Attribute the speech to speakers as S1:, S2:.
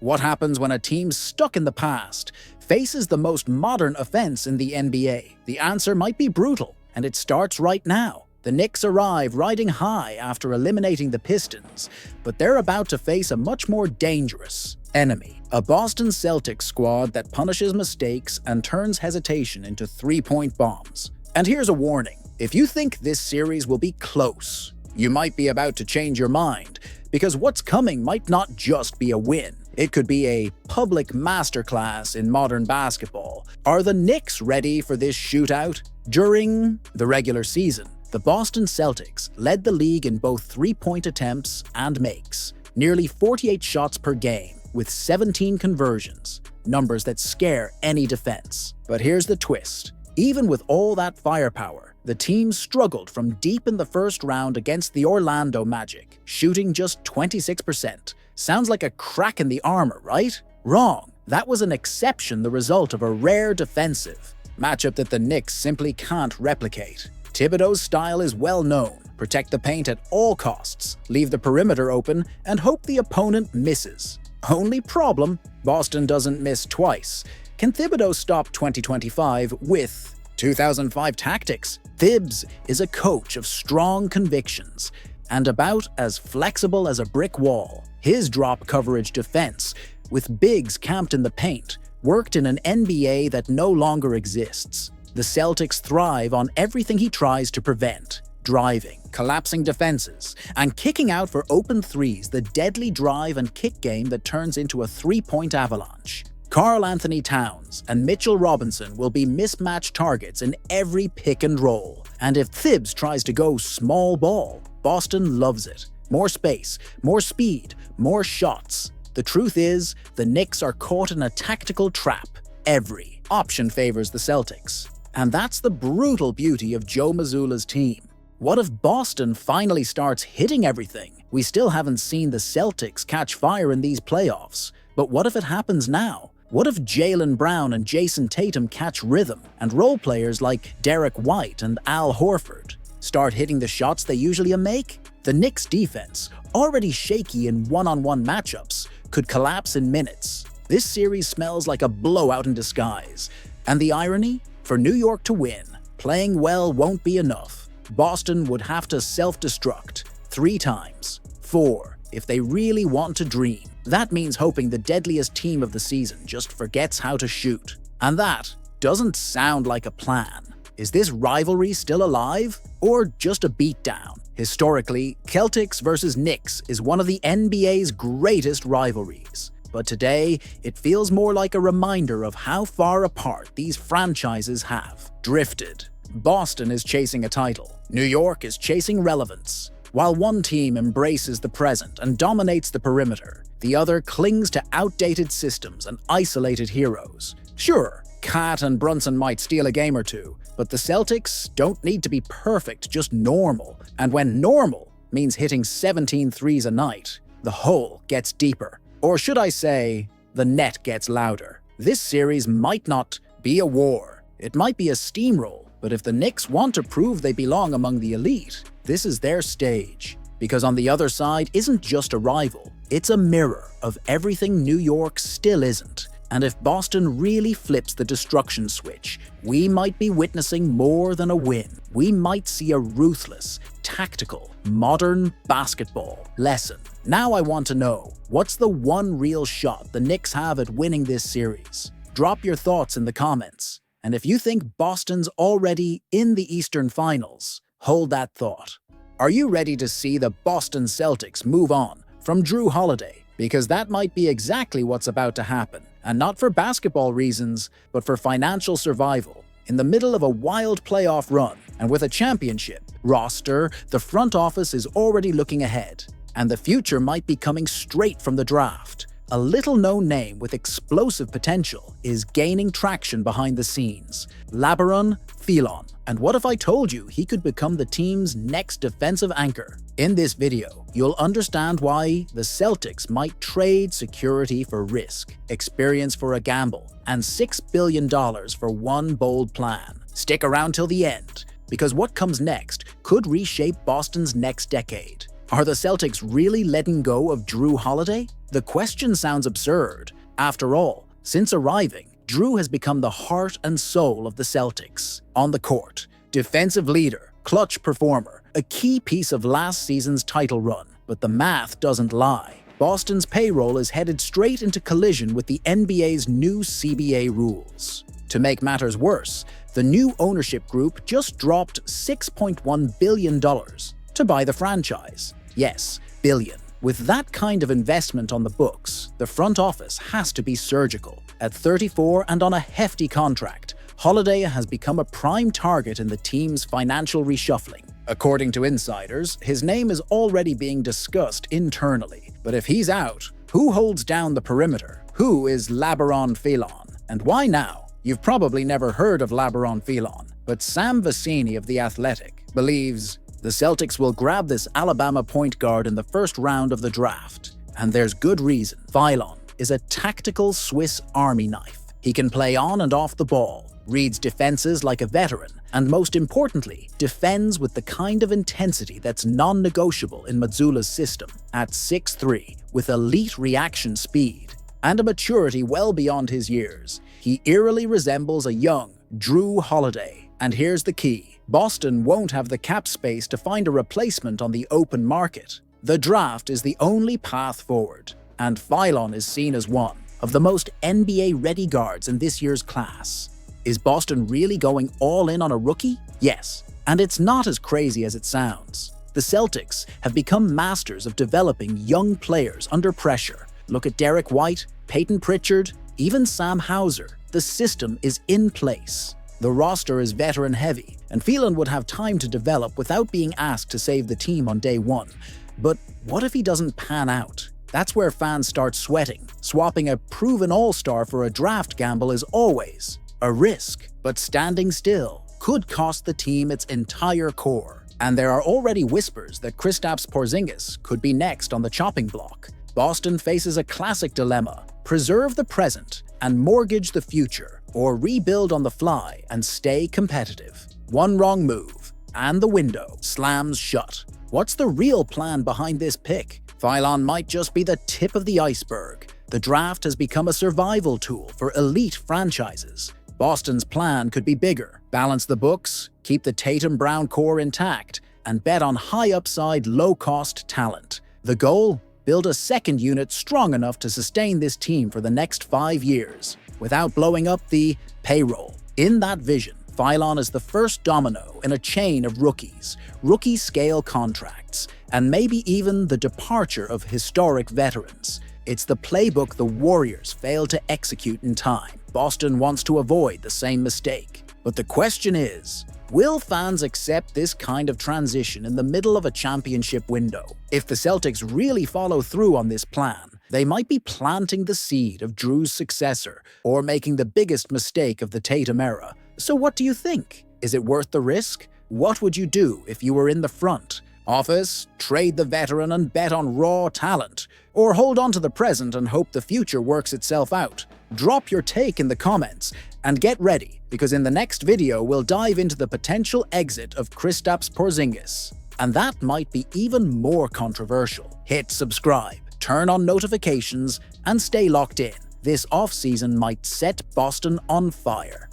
S1: What happens when a team stuck in the past faces the most modern offense in the NBA? The answer might be brutal, and it starts right now. The Knicks arrive riding high after eliminating the Pistons, but they're about to face a much more dangerous enemy. A Boston Celtics squad that punishes mistakes and turns hesitation into three-point bombs. And here's a warning. If you think this series will be close, you might be about to change your mind, because what's coming might not just be a win. It could be a public masterclass in modern basketball. Are the Knicks ready for this shootout? During the regular season, the Boston Celtics led the league in both three-point attempts and makes, nearly 48 shots per game, with 17 conversions, numbers that scare any defense. But here's the twist. Even with all that firepower, the team struggled from deep in the first round against the Orlando Magic, shooting just 26%. Sounds like a crack in the armor, right? Wrong. That was an exception, the result of a rare defensive matchup that the Knicks simply can't replicate. Thibodeau's style is well known. Protect the paint at all costs, leave the perimeter open, and hope the opponent misses. Only problem, Boston doesn't miss twice. Can Thibodeau stop 2025 with 2005 tactics? Thibs is a coach of strong convictions and about as flexible as a brick wall. His drop coverage defense, with bigs camped in the paint, worked in an NBA that no longer exists. The Celtics thrive on everything he tries to prevent: driving, collapsing defenses, and kicking out for open threes, the deadly drive and kick game that turns into a three-point avalanche. Karl-Anthony Towns and Mitchell Robinson will be mismatched targets in every pick and roll. And if Thibs tries to go small ball, Boston loves it. More space, more speed, more shots. The truth is, the Knicks are caught in a tactical trap. Every option favors the Celtics. And that's the brutal beauty of Joe Mazzulla's team. What if Boston finally starts hitting everything? We still haven't seen the Celtics catch fire in these playoffs. But what if it happens now? What if Jaylen Brown and Jason Tatum catch rhythm, and role players like Derek White and Al Horford start hitting the shots they usually make? The Knicks' defense, already shaky in one-on-one matchups, could collapse in minutes. This series smells like a blowout in disguise. And the irony? For New York to win, playing well won't be enough. Boston would have to self-destruct 3 times, 4 if they really want to dream. That means hoping the deadliest team of the season just forgets how to shoot. And that doesn't sound like a plan. Is this rivalry still alive, or just a beatdown? Historically, Celtics versus Knicks is one of the NBA's greatest rivalries. But today, it feels more like a reminder of how far apart these franchises have drifted. Boston is chasing a title. New York is chasing relevance. While one team embraces the present and dominates the perimeter, the other clings to outdated systems and isolated heroes. Sure, Cat and Brunson might steal a game or two, but the Celtics don't need to be perfect, just normal. And when normal means hitting 17 threes a night, the hole gets deeper. Or should I say, the net gets louder. This series might not be a war. It might be a steamroll, but if the Knicks want to prove they belong among the elite, this is their stage. Because on the other side isn't just a rival, it's a mirror of everything New York still isn't. And if Boston really flips the destruction switch, we might be witnessing more than a win. We might see a ruthless, tactical, modern basketball lesson. Now I want to know, what's the one real shot the Knicks have at winning this series? Drop your thoughts in the comments. And if you think Boston's already in the Eastern Finals, hold that thought. Are you ready to see the Boston Celtics move on from Jrue Holiday? Because that might be exactly what's about to happen. And not for basketball reasons, but for financial survival. In the middle of a wild playoff run, and with a championship roster, the front office is already looking ahead. And the future might be coming straight from the draft. A little-known name with explosive potential is gaining traction behind the scenes: Labaron Philon. And what if I told you he could become the team's next defensive anchor? In this video, you'll understand why the Celtics might trade security for risk, experience for a gamble, and $6 billion for one bold plan. Stick around till the end, because what comes next could reshape Boston's next decade. Are the Celtics really letting go of Jrue Holiday? The question sounds absurd. After all, since arriving, Jrue has become the heart and soul of the Celtics. On the court, defensive leader, clutch performer, a key piece of last season's title run. But the math doesn't lie. Boston's payroll is headed straight into collision with the NBA's new CBA rules. To make matters worse, the new ownership group just dropped $6.1 billion to buy the franchise. Yes, billion. With that kind of investment on the books, the front office has to be surgical. At 34 and on a hefty contract, Holiday has become a prime target in the team's financial reshuffling. According to insiders, his name is already being discussed internally. But if he's out, who holds down the perimeter? Who is Labaron Philon? And why now? You've probably never heard of Labaron Philon, but Sam Vecenie of The Athletic believes the Celtics will grab this Alabama point guard in the first round of the draft. And there's good reason. Philon is a tactical Swiss Army knife. He can play on and off the ball, reads defenses like a veteran, and most importantly, defends with the kind of intensity that's non-negotiable in Mazzulla's system. At 6'3", with elite reaction speed and a maturity well beyond his years, he eerily resembles a young Jrue Holiday. And here's the key. Boston won't have the cap space to find a replacement on the open market. The draft is the only path forward, and Philon is seen as one of the most NBA-ready guards in this year's class. Is Boston really going all in on a rookie? Yes, and it's not as crazy as it sounds. The Celtics have become masters of developing young players under pressure. Look at Derek White, Peyton Pritchard, even Sam Hauser. The system is in place. The roster is veteran-heavy, and Philon would have time to develop without being asked to save the team on day one. But what if he doesn't pan out? That's where fans start sweating. Swapping a proven all-star for a draft gamble is always a risk, but standing still could cost the team its entire core. And there are already whispers that Kristaps Porzingis could be next on the chopping block. Boston faces a classic dilemma: preserve the present and mortgage the future, or rebuild on the fly and stay competitive. One wrong move, and the window slams shut. What's the real plan behind this pick? Philon might just be the tip of the iceberg. The draft has become a survival tool for elite franchises. Boston's plan could be bigger. Balance the books, keep the Tatum-Brown core intact, and bet on high-upside, low-cost talent. The goal? Build a second unit strong enough to sustain this team for the next 5 years, without blowing up the payroll. In that vision, Philon is the first domino in a chain of rookies, rookie-scale contracts, and maybe even the departure of historic veterans. It's the playbook the Warriors failed to execute in time. Boston wants to avoid the same mistake. But the question is, will fans accept this kind of transition in the middle of a championship window? If the Celtics really follow through on this plan, they might be planting the seed of Jrue's successor, or making the biggest mistake of the Tatum era. So what do you think? Is it worth the risk? What would you do if you were in the front office? Trade the veteran and bet on raw talent? Or hold on to the present and hope the future works itself out? Drop your take in the comments, and get ready, because in the next video we'll dive into the potential exit of Kristaps Porzingis. And that might be even more controversial. Hit subscribe, turn on notifications, and stay locked in. This offseason might set Boston on fire.